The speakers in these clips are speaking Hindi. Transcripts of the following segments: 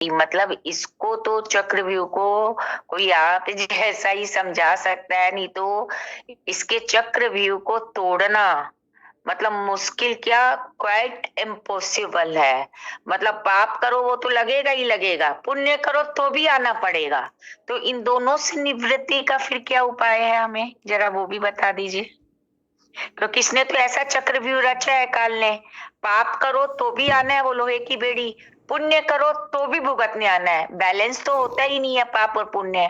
मतलब इसको तो चक्रव्यूह को कोई आप जैसा ही समझा सकता है, नहीं तो इसके चक्रव्यूह को तोड़ना मतलब मुश्किल क्या, क्वाइट इम्पॉसिबल है। मतलब पाप करो वो तो लगेगा ही लगेगा, पुण्य करो तो भी आना पड़ेगा। तो इन दोनों से निवृत्ति का फिर क्या उपाय है, हमें जरा वो भी बता दीजिए। तो किसने तो ऐसा चक्रव्यूह रचा है काल ने, पाप करो तो भी आना है वो लोहे की बेड़ी, पुण्य करो तो भी भुगतने आना है। बैलेंस तो होता ही नहीं है पाप और पुण्य।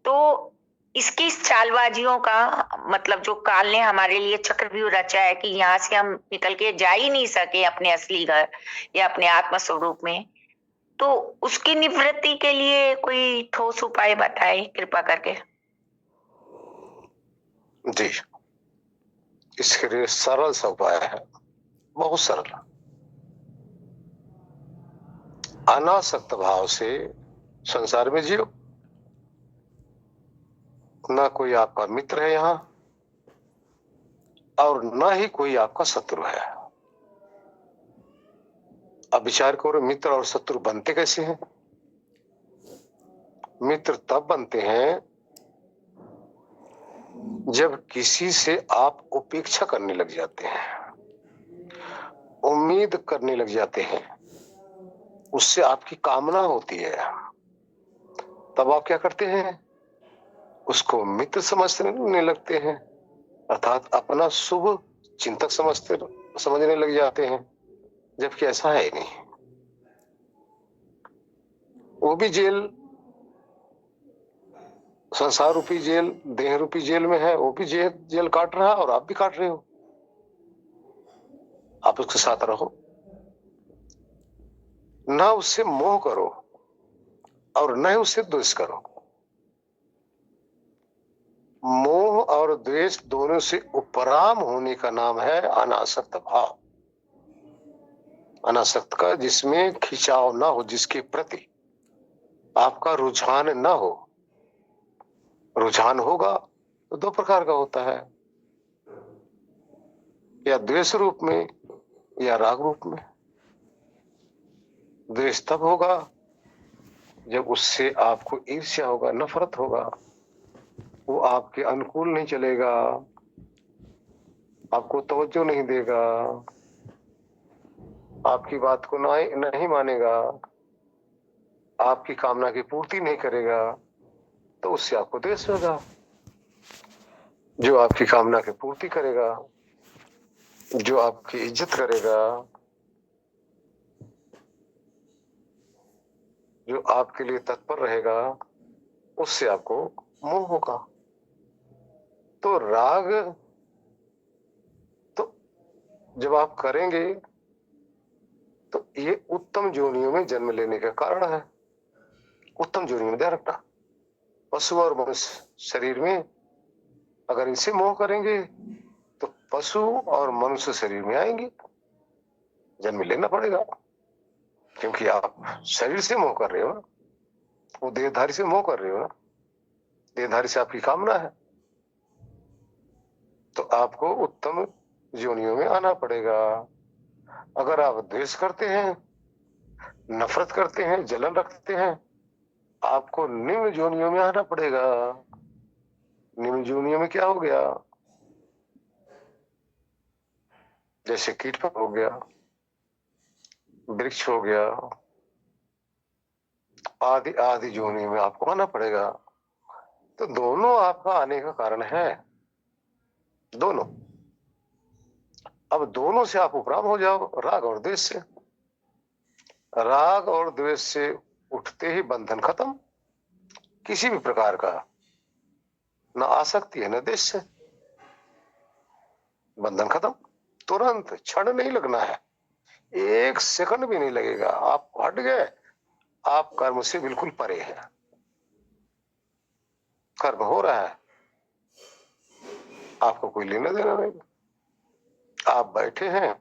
तो इसकी इस चालबाजियों का मतलब जो काल ने हमारे लिए चक्रव्यूह रचा है कि यहाँ से हम निकल के जा ही नहीं सके अपने असली घर या अपने आत्म स्वरूप में, तो उसकी निवृत्ति के लिए कोई ठोस उपाय बताए कृपा करके। जी, इसके लिए सरल सा उपाय है, बहुत सरल। अनासक्त भाव से संसार में जियो। ना कोई आपका मित्र है यहाँ और ना ही कोई आपका शत्रु है। अब विचार करो, मित्र और शत्रु बनते कैसे हैं? मित्र तब बनते हैं जब किसी से आप उपेक्षा करने लग जाते हैं, उम्मीद करने लग जाते हैं, उससे आपकी कामना होती है, तब आप क्या करते हैं? उसको मित्र समझने लगते हैं, अर्थात अपना शुभ चिंतक समझने लग जाते हैं, जबकि ऐसा है ही नहीं। वो भी जेल, संसार रूपी जेल, देह रूपी जेल में है, वो भी जेल काट रहा है और आप भी काट रहे हो। आप उसके साथ रहो, ना उससे मोह करो और न ही उससे द्वेष करो। मोह और द्वेष दोनों से उपराम होने का नाम है अनासक्त भाव। अनासक्त का जिसमें खिंचाव ना हो, जिसके प्रति आपका रुझान ना हो। रुझान होगा तो दो प्रकार का होता है, या द्वेष रूप में या राग रूप में। द्वेष तब होगा जब उससे आपको ईर्ष्या होगा, नफरत होगा, वो आपके अनुकूल नहीं चलेगा, आपको तवज्जो नहीं देगा, आपकी बात को नहीं मानेगा, आपकी कामना की पूर्ति नहीं करेगा, तो उससे आपको द्वेष होगा। जो आपकी कामना की पूर्ति करेगा, जो आपकी इज्जत करेगा, जो आपके लिए तत्पर रहेगा, उससे आपको मोह होगा। तो राग तो जब आप करेंगे तो ये उत्तम योनियों में जन्म लेने का कारण है। उत्तम योनियों में ध्यान रखना, पशु और मनुष्य शरीर में अगर इनसे मोह करेंगे तो पशु और मनुष्य शरीर में आएंगे, जन्म लेना पड़ेगा, क्योंकि आप शरीर से मोह कर रहे हो ना, वो देहधारी से मोह कर रहे हो ना, देहधारी से आपकी कामना है, तो आपको उत्तम योनियों में आना पड़ेगा। अगर आप द्वेष करते हैं, नफरत करते हैं, जलन रखते हैं, आपको निम्न योनियों में आना पड़ेगा। निम्न योनियों में क्या हो गया? जैसे कीट हो गया, वृक्ष हो गया, आदि आदि योनियों में आपको आना पड़ेगा। तो दोनों आपका आने का कारण है, दोनों। अब दोनों से आप उपराम हो जाओ, राग और द्वेष से। राग और द्वेष से उठते ही बंधन खत्म, किसी भी प्रकार का न आसक्ति है न द्वेष से। बंधन खत्म, तुरंत, क्षण नहीं लगना है, 1 सेकंड भी नहीं लगेगा, आप हट गए, आप कर्म से बिल्कुल परे हैं। कर्म हो रहा है, आपको कोई लेना देना नहीं। आप बैठे हैं,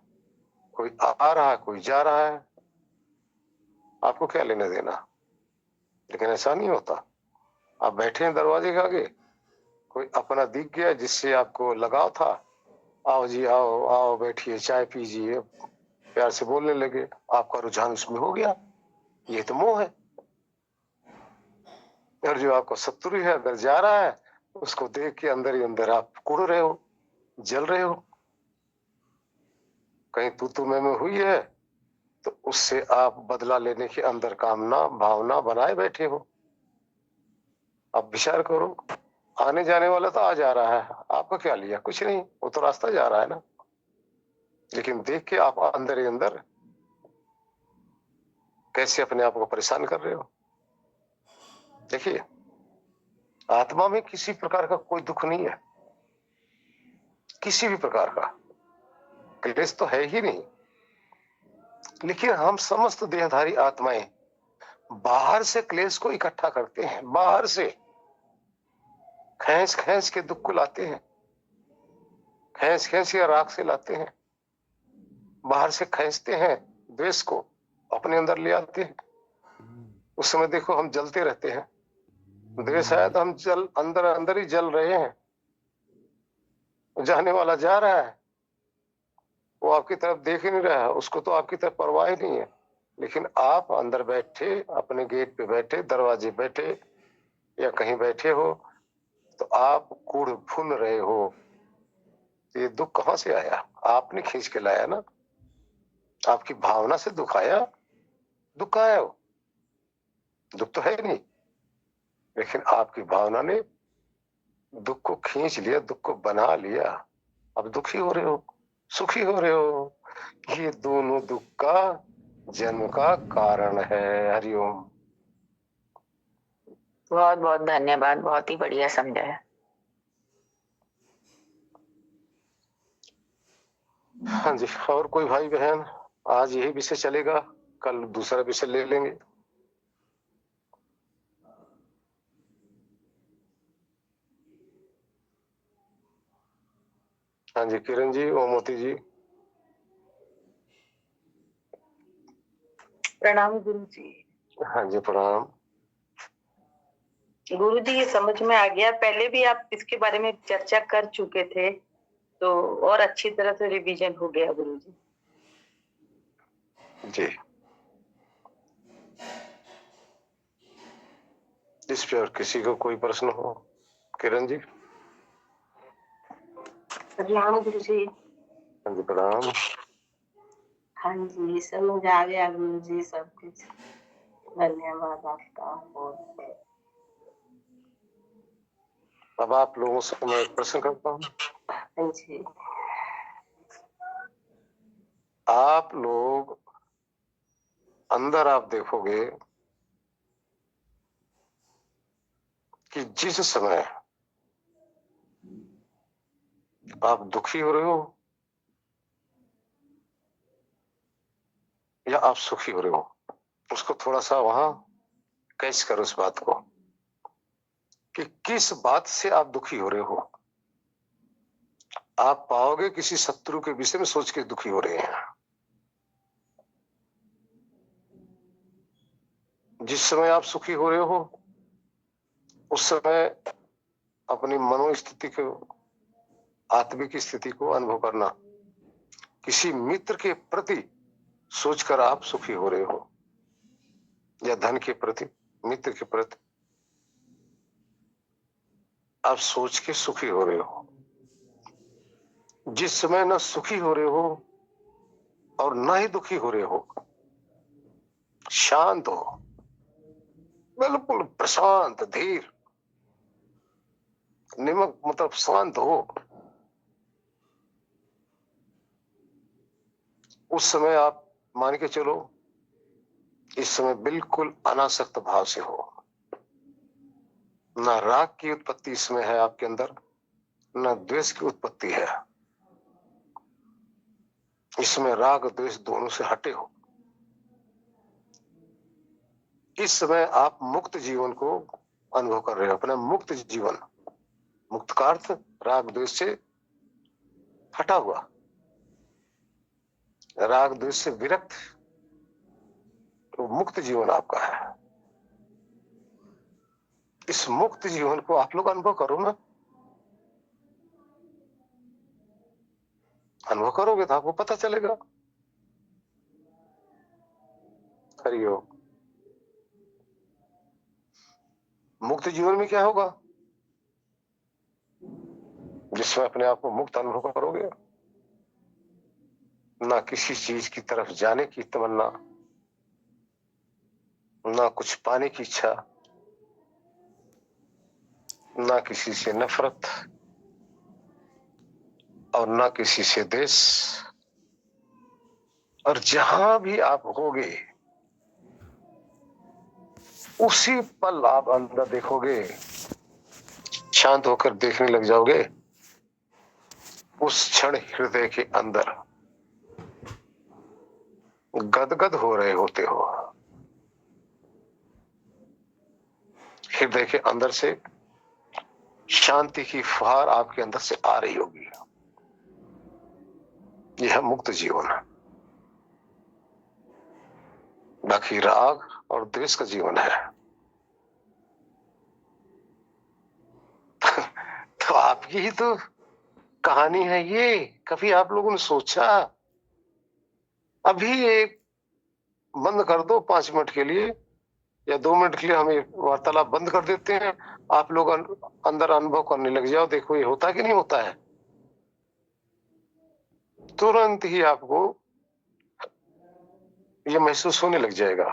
कोई आ रहा है, कोई जा रहा है, आपको क्या लेना देना? लेकिन ऐसा नहीं होता। आप बैठे हैं दरवाजे के आगे, कोई अपना दिख गया जिससे आपको लगाव था, आओ जी आओ आओ, बैठिए, चाय पीजिए, प्यार से बोलने लगे, आपका रुझान उसमें हो गया, ये तो मोह है। और जो आपका शत्रु है अगर जा रहा है, उसको देख के अंदर ही अंदर आप कुड़ रहे हो, जल रहे हो। कहीं तू मैं हुई है तो उससे आप बदला लेने की अंदर कामना भावना बनाए बैठे हो। अब विचार करो, आने जाने वाला तो आ जा रहा है, आपका क्या लिया? कुछ नहीं, वो तो रास्ता जा रहा है ना। लेकिन देख के आप अंदर ही अंदर कैसे अपने आप को परेशान कर रहे हो। देखिए, आत्मा में किसी प्रकार का कोई दुख नहीं है, किसी भी प्रकार का क्लेश तो है ही नहीं। लेकिन हम समस्त देहधारी आत्माएं बाहर से क्लेश को इकट्ठा करते हैं, बाहर से खींच खींच के दुख को लाते हैं, खींच खींच के राग से लाते हैं, बाहर से खींचते हैं, द्वेष को अपने अंदर ले आते हैं। उस समय देखो हम जलते रहते हैं, द्वेष आया तो हम जल अंदर अंदर ही जल रहे हैं। जाने वाला जा रहा है, वो आपकी तरफ देख ही नहीं रहा है, उसको तो आपकी तरफ परवाह ही नहीं है। लेकिन आप अंदर बैठे, अपने गेट पे बैठे, दरवाजे बैठे या कहीं बैठे हो, तो आप कूड़ भून रहे हो। ये दुख कहां से आया? आपने खींच के लाया ना, आपकी भावना से दुख आया। दुख आया हो, दुख तो है नहीं, लेकिन आपकी भावना ने दुख को खींच लिया, दुख को बना लिया। अब दुखी हो रहे हो, सुखी हो रहे हो। ये दोनों दुख का जन्म का कारण है। हरिओम। बहुत बहुत धन्यवाद, बहुत ही बढ़िया समझाया। हाँ जी, और कोई भाई बहन? आज यही विषय चलेगा, कल दूसरा विषय ले लेंगे। हाँ जी, किरण जी, ओमोती जी। प्रणाम गुरु जी। हाँ जी, प्रणाम। गुरु जी, ये समझ में आ गया, पहले भी आप इसके बारे में चर्चा कर चुके थे, तो और अच्छी तरह से रिवीजन हो गया गुरु जी। जी, इस पे और किसी को कोई प्रश्न हो? किरण जी। प्रणाम गुरु जी। हाँ जी, प्रणाम। हाँ जी, समझ आ गया गुरु जी सब कुछ। धन्यवाद आपका बहुत। अब आप लोगों से मैं एक प्रश्न करता हूँ। हाँ जी। आप लोग अंदर आप देखोगे कि जिस समय आप दुखी हो रहे हो या आप सुखी हो रहे हो, उसको थोड़ा सा वहां कैच करो इस बात को कि किस बात से आप दुखी हो रहे हो। आप पाओगे किसी शत्रु के विषय में सोच के दुखी हो रहे हैं। जिस समय आप सुखी हो रहे हो उस समय अपनी मनोस्थिति को, आत्मिक स्थिति को अनुभव करना। किसी मित्र के प्रति सोचकर आप सुखी हो रहे हो या धन के प्रति, मित्र के प्रति आप सोच के सुखी हो रहे हो। जिस समय न सुखी हो रहे हो और न ही दुखी हो रहे हो, शांत हो, बिल्कुल प्रशांत, धीर, निमक मतलब शांत हो, उस समय आप मान के चलो इस समय बिल्कुल अनासक्त भाव से हो। ना राग की उत्पत्ति इसमें है आपके अंदर, ना द्वेष की उत्पत्ति है। इसमें राग द्वेष दोनों से हटे हो। इस समय आप मुक्त जीवन को अनुभव कर रहे हो, अपना मुक्त जीवन। मुक्त का अर्थ राग द्वेष से हटा हुआ, राग द्वेष से विरक्त, तो मुक्त जीवन आपका है। इस मुक्त जीवन को आप लोग अनुभव करो ना। अनुभव करोगे तो आपको पता चलेगा। हरिओम। मुक्त जीवन में क्या होगा? जिसमें अपने आप को मुक्त अनुभव करोगे, ना किसी चीज की तरफ जाने की तमन्ना, ना कुछ पाने की इच्छा, ना किसी से नफरत और ना किसी से देश। और जहां भी आप होगे उसी पल आप अंदर देखोगे, शांत होकर देखने लग जाओगे, उस क्षण हृदय के अंदर गदगद हो रहे होते हो। हृदय के अंदर से शांति की फुहार आपके अंदर से आ रही होगी। यह मुक्त जीवन है। बाकी राग और द्वेष का जीवन है। तो आपकी ही तो कहानी है ये। कभी आप लोगों ने सोचा? अभी एक बंद कर दो 5 मिनट के लिए या 2 मिनट के लिए, हमें वार्तालाप बंद कर देते हैं, आप लोग अंदर अनुभव करने लग जाओ, देखो ये होता कि नहीं होता है। तुरंत ही आपको ये महसूस होने लग जाएगा।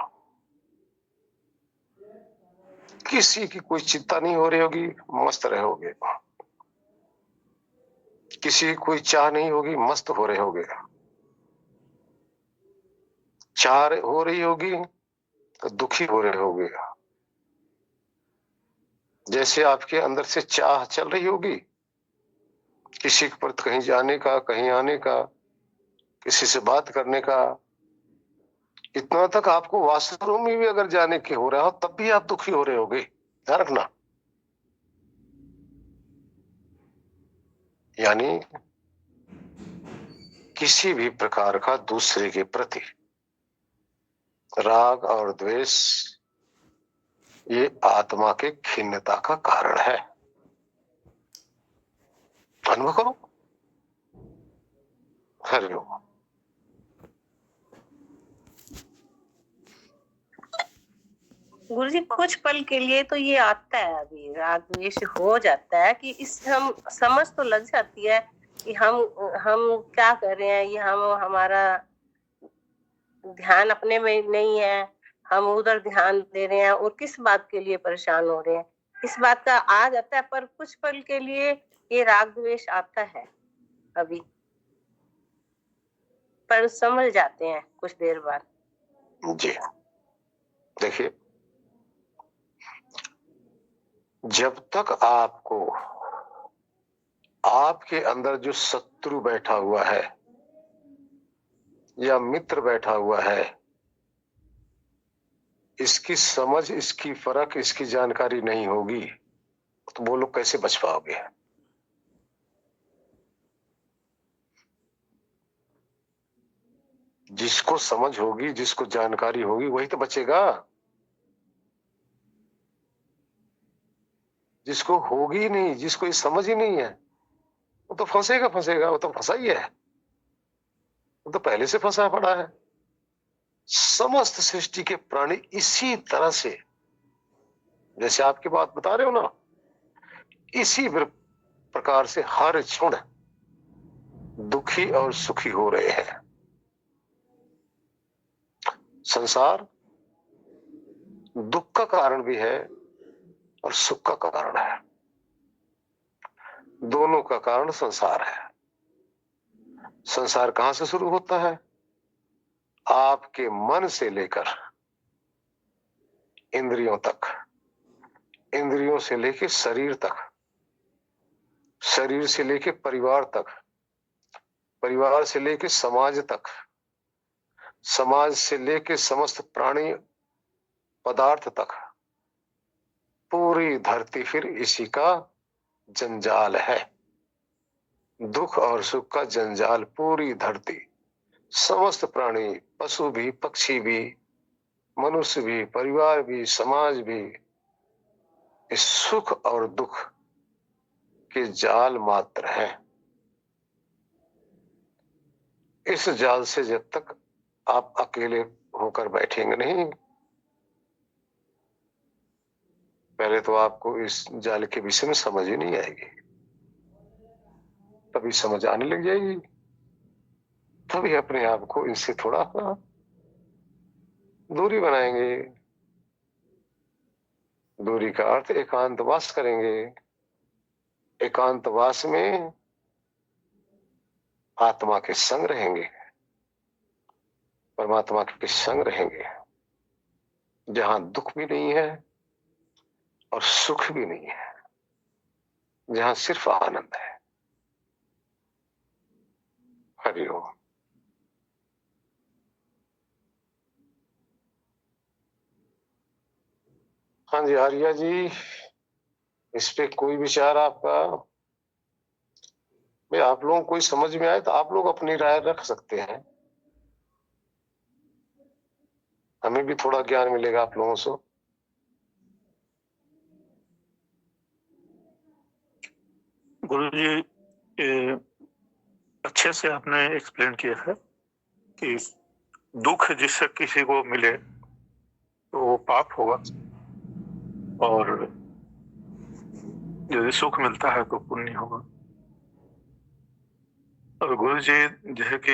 किसी की कोई चिंता नहीं हो रही होगी, मस्त रहोगे। किसी की कोई चाह नहीं होगी, मस्त हो रहे होगे। चाह हो रही होगी तो दुखी हो रहे होगे। जैसे आपके अंदर से चाह चल रही होगी किसी के प्रति, कहीं जाने का, कहीं आने का, किसी से बात करने का, इतना तक आपको वॉशरूम में भी अगर जाने के हो रहा हो तब भी आप दुखी हो रहे होगे। ध्यान रखना। यानी किसी भी प्रकार का दूसरे के प्रति राग और द्वेष ये आत्मा के खिन्नता का कारण है। अनुभव करो। हरिओम। गुरुजी कुछ पल के लिए तो ये आता है, अभी राग द्वेष हो जाता है कि इस हम समझ तो लग जाती है कि हम क्या कर रहे हैं, ये हमारा ध्यान अपने में नहीं है, हम उधर ध्यान दे रहे हैं और किस बात के लिए परेशान हो रहे हैं, इस बात का आ जाता है। पर कुछ पल के लिए ये राग द्वेष आता है अभी, पर समझ जाते हैं कुछ देर बाद। जी देखिए, जब तक आपको आपके अंदर जो शत्रु बैठा हुआ है या मित्र बैठा हुआ है, इसकी समझ, इसकी फर्क, इसकी जानकारी नहीं होगी तो वो लोग कैसे बच पाओगे? जिसको समझ होगी, जिसको जानकारी होगी, वही तो बचेगा। जिसको होगी नहीं, जिसको ये समझ ही नहीं है, वो तो फंसेगा फंसेगा, वो तो फंसा ही है, वो तो पहले से फंसा पड़ा है। समस्त सृष्टि के प्राणी इसी तरह से, जैसे आपकी बात बता रहे हो ना, इसी प्रकार से हर क्षण दुखी और सुखी हो रहे हैं। संसार दुख का कारण भी है और सुख का कारण है। दोनों का कारण संसार है। संसार कहां से शुरू होता है? आपके मन से लेकर इंद्रियों तक, इंद्रियों से लेकर शरीर तक, शरीर से लेकर परिवार तक, परिवार से लेकर समाज तक, समाज से लेकर समस्त प्राणी पदार्थ तक, पूरी धरती फिर इसी का जंजाल है। दुख और सुख का जंजाल पूरी धरती, समस्त प्राणी, पशु भी, पक्षी भी, मनुष्य भी, परिवार भी, समाज भी, इस सुख और दुख के जाल मात्र है। इस जाल से जब तक आप अकेले होकर बैठेंगे नहीं, पहले तो आपको इस जाल के विषय में समझ ही नहीं आएगी, तभी समझ आने लग जाएगी, तभी अपने आप को इनसे थोड़ा दूरी बनाएंगे। दूरी का अर्थ एकांतवास करेंगे। एकांतवास में आत्मा के संग रहेंगे, परमात्मा के संग रहेंगे, जहां दुख भी नहीं है और सुख भी नहीं है, जहां सिर्फ आनंद है। हरिओम। हाँ जी आर्या जी, इस पे कोई विचार आपका? भाई आप लोगों को कोई समझ में आए तो आप लोग अपनी राय रख सकते हैं, हमें भी थोड़ा ज्ञान मिलेगा आप लोगों से। गुरु जी, अच्छे से आपने एक्सप्लेन किया है कि दुख जिससे किसी को मिले तो वो पाप होगा, और यदि सुख मिलता है तो पुण्य होगा। और गुरु जी, जैसे कि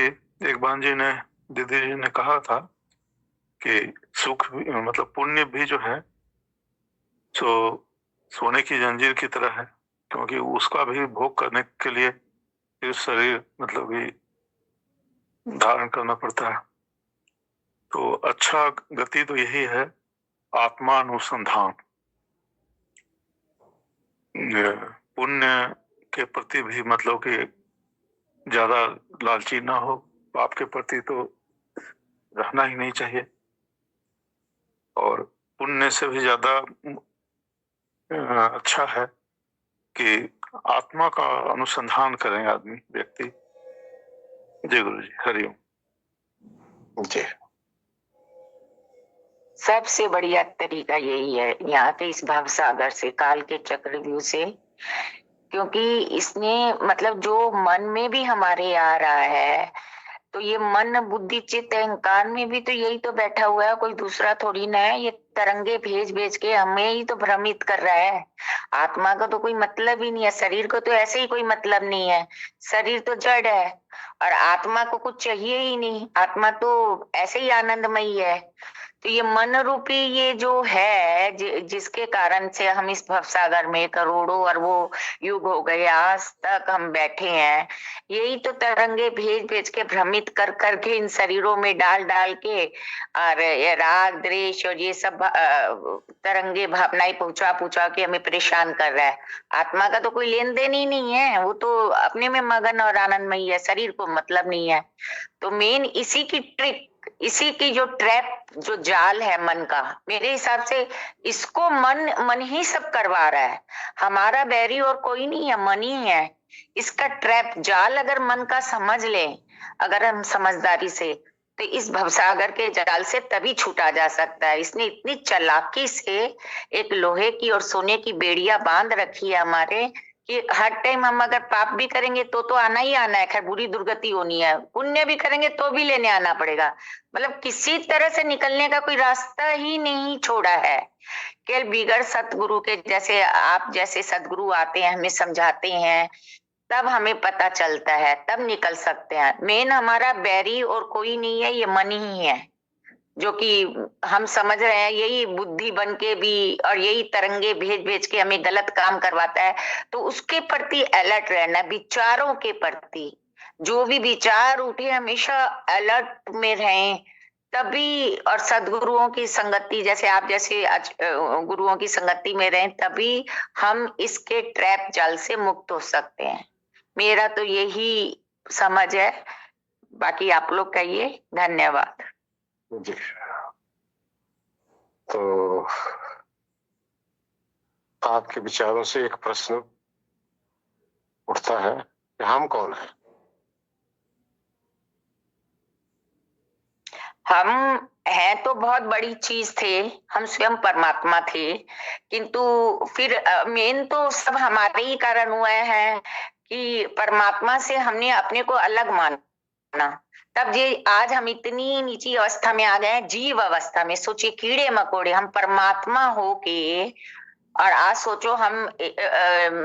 एक बार जी ने दीदी जी ने कहा था कि सुख भी मतलब पुण्य भी जो है सो सोने की जंजीर की तरह है, क्योंकि उसका भी भोग करने के लिए फिर शरीर मतलब कि धारण करना पड़ता है। तो अच्छा गति तो यही है आत्मानुसंधान। पुण्य के प्रति भी मतलब कि ज्यादा लालची ना हो, पाप के प्रति तो रहना ही नहीं चाहिए, और पुण्य से भी ज्यादा अच्छा है कि आत्मा का अनुसंधान करें आदमी, व्यक्ति। जय गुरु जी, हरिओम। जी सबसे बढ़िया तरीका यही है यहाँ पे इस भव सागर से, काल के चक्रव्यूह से, क्योंकि इसने मतलब जो मन में भी हमारे आ रहा है, तो ये मन बुद्धि चित्त अहंकार में भी तो यही तो बैठा हुआ है, कोई दूसरा थोड़ी ना है। ये तरंगे भेज भेज के हमें ही तो भ्रमित कर रहा है। आत्मा का तो कोई मतलब ही नहीं है, शरीर को तो ऐसे ही कोई मतलब नहीं है। शरीर तो जड़ है और आत्मा को कुछ चाहिए ही नहीं, आत्मा तो ऐसे ही आनंदमयी है। तो ये मन रूपी ये जो है जिसके कारण से हम इस भवसागर में करोड़ों अरबों युग हो गए आज तक हम बैठे हैं, यही तो तरंगे भेज भेज के भ्रमित कर करके इन शरीरों में डाल डाल के, और ये राग द्वेष और ये सब तरंगे भावनाएं पूछा पूछा के हमें परेशान कर रहा है। आत्मा का तो कोई लेन देन ही नहीं है, वो तो अपने में मगन और आनंदमयी है, शरीर को मतलब नहीं है। तो मेन इसी की ट्रिक, इसी की जो ट्रैप, जो जाल है मन का, मेरे हिसाब से इसको मन ही सब करवा रहा है। हमारा बैरी और कोई नहीं है, मन ही है। इसका ट्रैप जाल अगर मन का समझ ले, अगर हम समझदारी से, तो इस भवसागर के जाल से तभी छूटा जा सकता है। इसने इतनी चालाकी से एक लोहे की और सोने की बेड़िया बांध रखी है हमारे, कि हर टाइम हम अगर पाप भी करेंगे तो आना ही आना है, खैर बुरी दुर्गति होनी है, पुण्य भी करेंगे तो भी लेने आना पड़ेगा। मतलब किसी तरह से निकलने का कोई रास्ता ही नहीं छोड़ा है। केवल बिगड़ सतगुरु के जैसे, आप जैसे सतगुरु आते हैं, हमें समझाते हैं, तब हमें पता चलता है, तब निकल सकते हैं। मेन हमारा बैरी और कोई नहीं है, ये मन ही है, जो कि हम समझ रहे हैं यही बुद्धि बन के भी, और यही तरंगे भेज भेज के हमें गलत काम करवाता है। तो उसके प्रति अलर्ट रहना, विचारों के प्रति जो भी विचार उठे हमेशा अलर्ट में रहें तभी, और सदगुरुओं की संगति, जैसे आप जैसे गुरुओं की संगति में रहें, तभी हम इसके ट्रैप जाल से मुक्त हो सकते हैं। मेरा तो यही समझ है, बाकी आप लोग कहिए। धन्यवाद जी। तो आपके विचारों से एक प्रश्न उठता है कि हम कौन है? हम हैं तो बहुत बड़ी चीज थे, हम स्वयं परमात्मा थे, किंतु फिर मेन तो सब हमारे ही कारण हुए हैं कि परमात्मा से हमने अपने को अलग माना, तब ये आज हम इतनी नीची अवस्था में आ गए हैं, जीव अवस्था में। सोचिए कीड़े मकोड़े, हम परमात्मा हो के और आज सोचो हम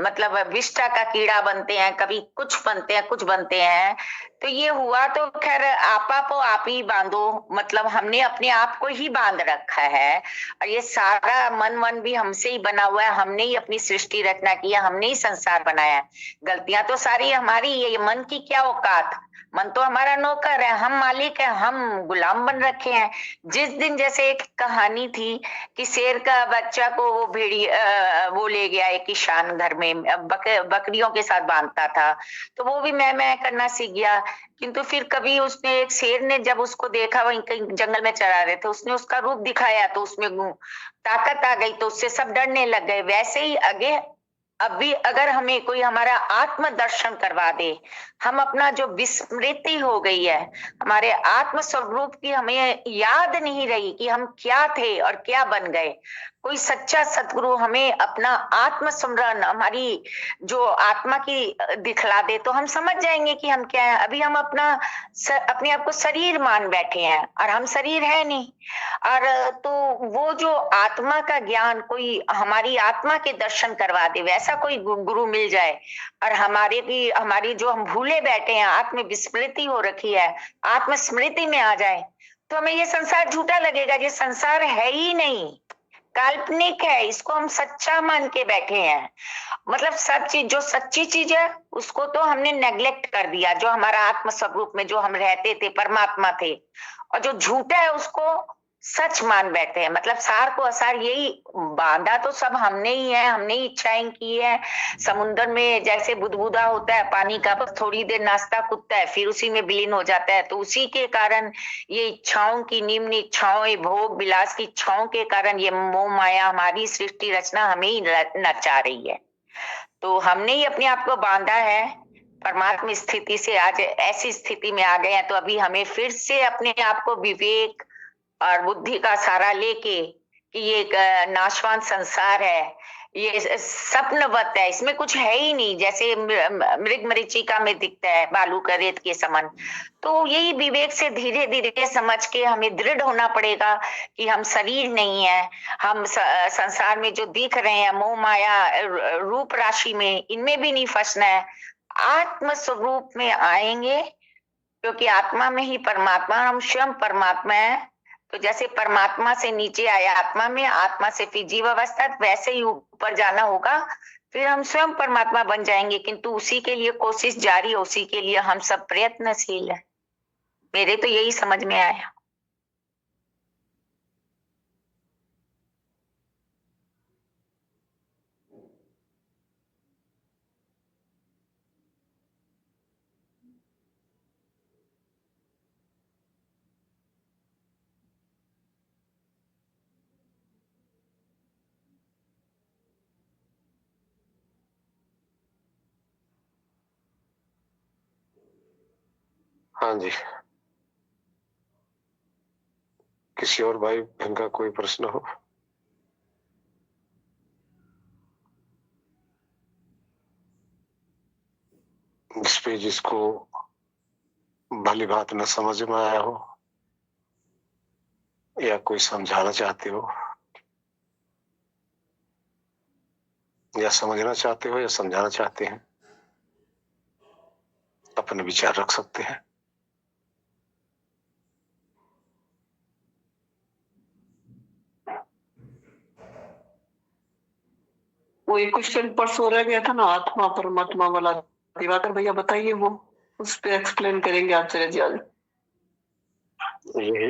मतलब विष्ठा का कीड़ा बनते हैं, कभी कुछ बनते हैं कुछ बनते हैं। तो ये हुआ तो खैर आपा को आप ही बांधो, मतलब हमने अपने आप को ही बांध रखा है। और ये सारा मन भी हमसे ही बना हुआ है, हमने ही अपनी सृष्टि रचना किया, हमने ही संसार बनाया है। गलतियां तो सारी हमारी, ये मन की क्या औकात। मन तो हमारा नौकर है, हम मालिक है, हम गुलाम बन रखे हैं। जिस दिन जैसे एक कहानी थी कि शेर का बच्चा को वो वो ले गया एक किसान घर में, बकरियों के साथ बांधता था, तो वो भी मैं करना सीख गया। किंतु फिर कभी उसने, एक शेर ने जब उसको देखा, वहीं कहीं जंगल में चरा रहे थे, उसने उसका रूप दिखाया तो उसमें ताकत आ गई, तो उससे सब डरने लग गए। वैसे ही आगे अभी अगर हमें कोई हमारा आत्म दर्शन करवा दे, हम अपना जो विस्मृति हो गई है, हमारे आत्म स्वरूप की हमें याद नहीं रही कि हम क्या थे और क्या बन गए, कोई सच्चा सतगुरु हमें अपना आत्म स्मरण, हमारी जो आत्मा की दिखला दे, तो हम समझ जाएंगे कि हम क्या है। अभी हम अपने आप को शरीर मान बैठे हैं और हम शरीर है नहीं। और तो वो जो आत्मा का ज्ञान, कोई हमारी आत्मा के दर्शन करवा दे, वैसा कोई गुरु मिल जाए, और हमारी जो हम भूले बैठे हैं, आत्म विस्मृति हो रखी है, आत्म स्मृति में आ जाए, तो हमें ये संसार झूठा लगेगा। ये संसार है ही नहीं, काल्पनिक है, इसको हम सच्चा मान के बैठे हैं। मतलब सब चीज, जो सच्ची चीज है उसको तो हमने नेग्लेक्ट कर दिया, जो हमारा आत्म स्वरूप में जो हम रहते थे, परमात्मा थे। और जो झूठा है उसको सच मान बैठे हैं। मतलब सार को असार यही बांधा तो सब हमने ही है, हमने ही इच्छाएं की है। समुद्र में जैसे बुदबुदा होता है पानी का, बस थोड़ी देर नाचता कूदता है, फिर उसी में विलीन हो जाता है। तो उसी के कारण ये इच्छाओं की, निम्न इच्छाओं, भोग विलास की इच्छाओं के कारण ये मोह माया, हमारी सृष्टि रचना हमें ही नचा रही है। तो हमने ही अपने आप को बांधा है। परमात्मा स्थिति से आज ऐसी स्थिति में आ गए हैं, तो अभी हमें फिर से अपने आप को विवेक और बुद्धि का सहारा लेके कि ये एक नाशवान संसार है, ये स्वप्नवत है, इसमें कुछ है ही नहीं, जैसे मृग मरीचिका में दिखता है बालू का रेत के समान। तो यही विवेक से धीरे धीरे समझ के हमें दृढ़ होना पड़ेगा कि हम शरीर नहीं है। हम संसार में जो दिख रहे हैं मोह माया रूप राशि में, इनमें भी नहीं फंसना है। आत्म स्वरूप में आएंगे, क्योंकि आत्मा में ही परमात्मा, हम स्वयं परमात्मा है। तो जैसे परमात्मा से नीचे आया आत्मा में, आत्मा से फिर जीव अवस्था, वैसे ही ऊपर जाना होगा, फिर हम स्वयं परमात्मा बन जाएंगे। किंतु उसी के लिए कोशिश जारी है, उसी के लिए हम सब प्रयत्नशील है। मेरे तो यही समझ में आया। हाँ जी, किसी और भाई बहन का कोई प्रश्न हो? जिस पे जिसको भली बात न समझ में आया हो, या कोई समझाना चाहते हो, या समझना चाहते हो, या समझाना चाहते हैं, अपने विचार रख सकते हैं। वो एक क्वेश्चन परसों रह गया था ना, आत्मा परमात्मा वाला, दिवाकर भैया बताइए, वो उस पे एक्सप्लेन करेंगे आचार्य जी आज। यही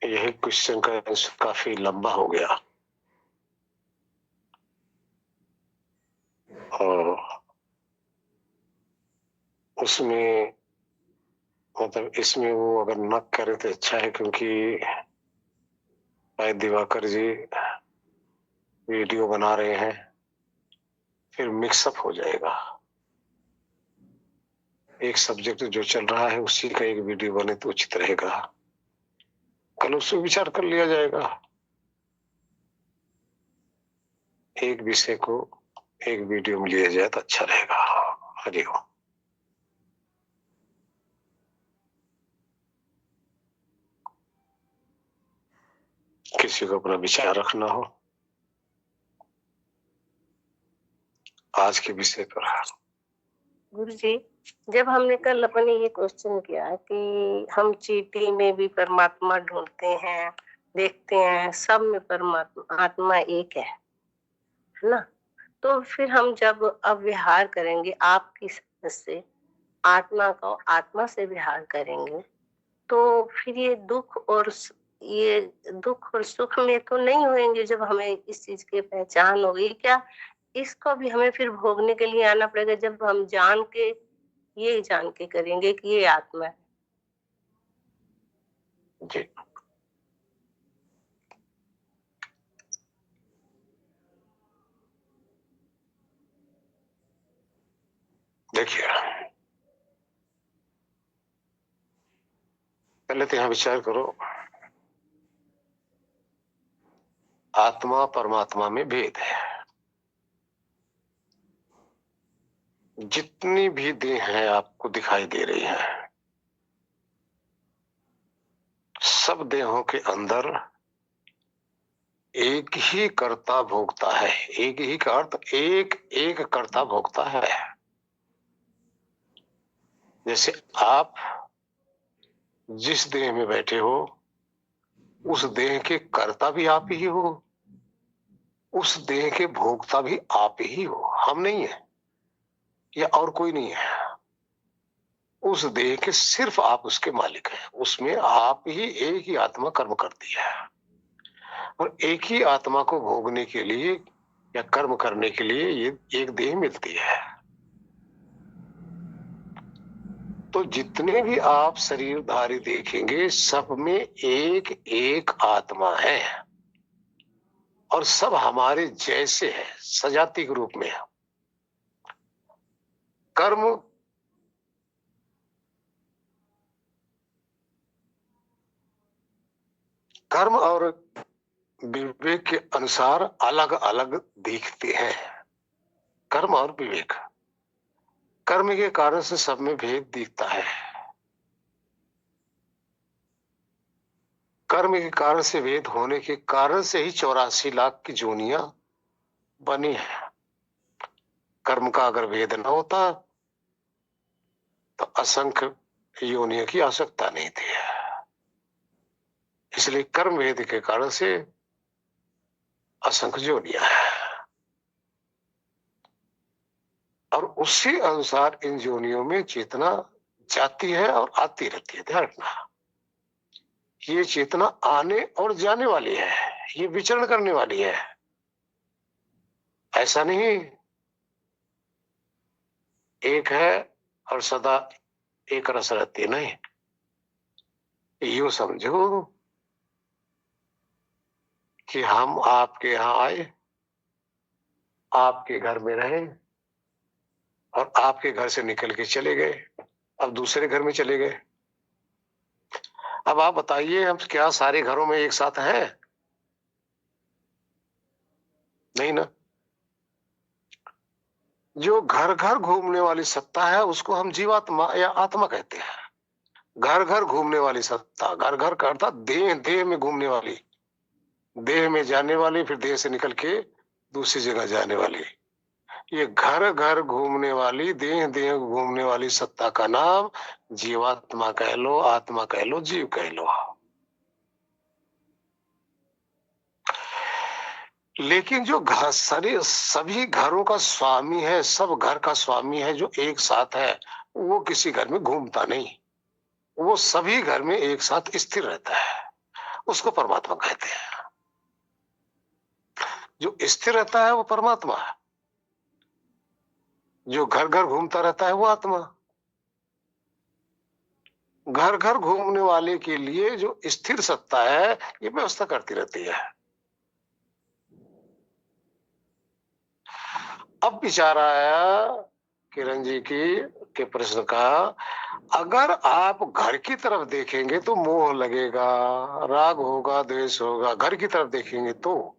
यही क्वेश्चन का आंसर काफी लंबा हो गया, और उसमें मतलब इसमें वो अगर न करे तो अच्छा है, क्योंकि भाई दिवाकर जी वीडियो बना रहे हैं, फिर मिक्सअप हो जाएगा। एक सब्जेक्ट जो चल रहा है उसी का एक वीडियो बने तो उचित रहेगा। कल उससे विचार कर लिया जाएगा। एक विषय को एक वीडियो में लिया जाए तो अच्छा रहेगा। हरिओम। किसी को अपना विचार रखना हो आज के विषय पर। गुरु जी, जब हमने कल अपने ये क्वेश्चन किया कि हम चींटी में भी परमात्मा ढूंढते हैं, देखते हैं, सब में परमात्मा आत्मा एक है ना? तो फिर हम जब अब विहार करेंगे आपकी समझ से, आत्मा को आत्मा से विहार करेंगे, तो फिर ये दुख और सुख में तो नहीं होंगे जब हमें इस चीज की पहचान होगी। क्या इसको भी हमें फिर भोगने के लिए आना पड़ेगा जब हम जान के करेंगे कि ये आत्मा है? जी, देखिए, पहले तो यहां विचार करो, आत्मा परमात्मा में भेद है। जितनी भी देह हैं आपको दिखाई दे रही हैं, सब देहों के अंदर एक ही कर्ता भोगता है। एक ही का अर्थ एक कर्ता भोगता है। जैसे आप जिस देह में बैठे हो, उस देह के कर्ता भी आप ही हो, उस देह के भोक्ता भी आप ही हो। हम नहीं है या और कोई नहीं है। उस देह के सिर्फ आप उसके मालिक हैं। उसमें आप ही एक ही आत्मा कर्म करती है, और एक ही आत्मा को भोगने के लिए या कर्म करने के लिए ये एक देह मिलती है। तो जितने भी आप शरीरधारी देखेंगे, सब में एक एक आत्मा है, और सब हमारे जैसे है, सजाति के रूप में है। कर्म और विवेक के अनुसार अलग अलग दिखते हैं। कर्म और विवेक, कर्म के कारण से सब में भेद दिखता है। कर्म के कारण से भेद होने के कारण से ही 84 लाख की जोनियां बनी है। कर्म का अगर भेद न होता तो असंख्य योनियों की आवश्यकता नहीं थी। इसलिए कर्म भेद के कारण से असंख्य योनियां है, और उसी अनुसार इन योनियों में चेतना जाती है और आती रहती है। ध्यान रखना, ये चेतना आने और जाने वाली है, ये विचरण करने वाली है। ऐसा नहीं एक है और सदा एक रस रहती, नहीं। यूं समझो कि हम आपके यहां आए, आपके घर में रहे, और आपके घर से निकल के चले गए, अब दूसरे घर में चले गए। अब आप बताइए, हम क्या सारे घरों में एक साथ हैं? नहीं ना। जो घर घर घूमने वाली सत्ता है उसको हम जीवात्मा या आत्मा कहते हैं। घर घर घूमने वाली सत्ता, घर घर का अर्थात देह देह में घूमने वाली, देह में जाने वाली, फिर देह से निकल के दूसरी जगह जाने वाली, ये घर घर घूमने वाली, देह देह घूमने वाली सत्ता का नाम जीवात्मा कह लो, आत्मा कह लो, जीव कह लो। लेकिन जो घर सभी घरों का स्वामी है, सब घर का स्वामी है, जो एक साथ है, वो किसी घर में घूमता नहीं, वो सभी घर में एक साथ स्थिर रहता है। उसको परमात्मा कहते हैं। जो स्थिर रहता है वो परमात्मा है, जो घर घर घूमता रहता है वो आत्मा। घर घर घूमने वाले के लिए जो स्थिर सत्ता है, ये व्यवस्था करती रहती है। अब विचार आया किरण जी के प्रश्न का, अगर आप घर की तरफ देखेंगे तो मोह लगेगा, राग होगा, द्वेष होगा। घर की तरफ देखेंगे तो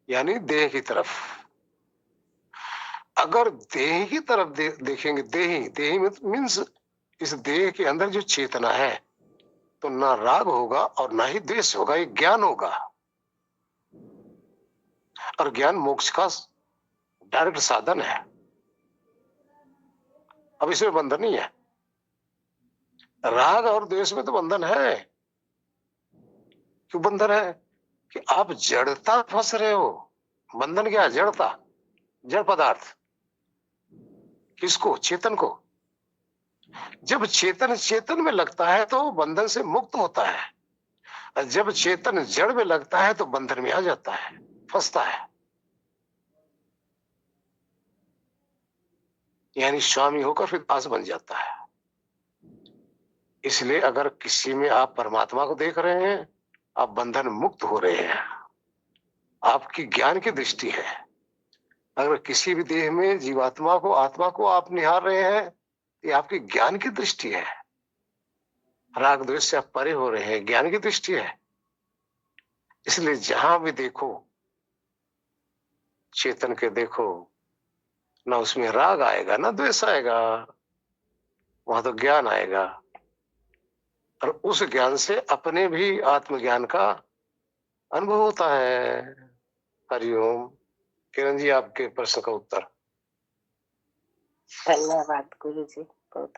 यानी देह की तरफ। अगर देह की तरफ देखेंगे, देही मीन्स इस देह के अंदर जो चेतना है, तो ना राग होगा और ना ही द्वेष होगा, ये ज्ञान होगा। और ज्ञान मोक्ष का डायरेक्ट साधन है। अब इसमें बंधन नहीं है। राग और द्वेष में तो बंधन है। क्यों बंधन है? कि आप जड़ता फंस रहे हो। बंधन क्या है? जड़ता, जड़ पदार्थ। किसको? चेतन को। जब चेतन चेतन में लगता है तो बंधन से मुक्त होता है, और जब चेतन जड़ में लगता है तो बंधन में आ जाता है, फंसता है। यानी स्वामी होकर फिर दास बन जाता है। इसलिए अगर किसी में आप परमात्मा को देख रहे हैं, आप बंधन मुक्त हो रहे हैं। आपकी ज्ञान की दृष्टि है। अगर किसी भी देह में जीवात्मा को, आत्मा को आप निहार रहे हैं, ये आपकी ज्ञान की दृष्टि है। राग द्वेष से आप परे हो रहे हैं, ज्ञान की दृष्टि है। इसलिए जहां भी देखो चेतन के देखो, ना उसमें राग आएगा ना द्वेष आएगा, वहां तो ज्ञान आएगा। और उस ज्ञान से अपने भी आत्मज्ञान का अनुभव होता है। हरिओम। किरण जी, आपके प्रश्न का उत्तर। धन्यवाद गुरु जी, बहुत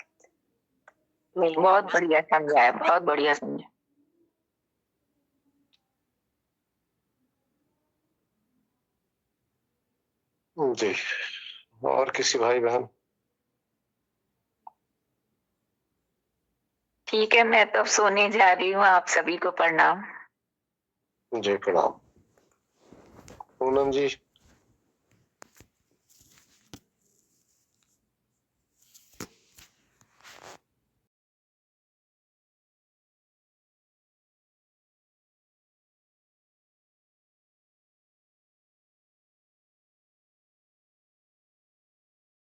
मिल गया। बहुत बढ़िया समझाया, बहुत बढ़िया समझा। जी, और किसी भाई बहन? ठीक है, मैं तो अब सोने जा रही हूँ। आप सभी को प्रणाम। जी प्रणाम। पूनम जी।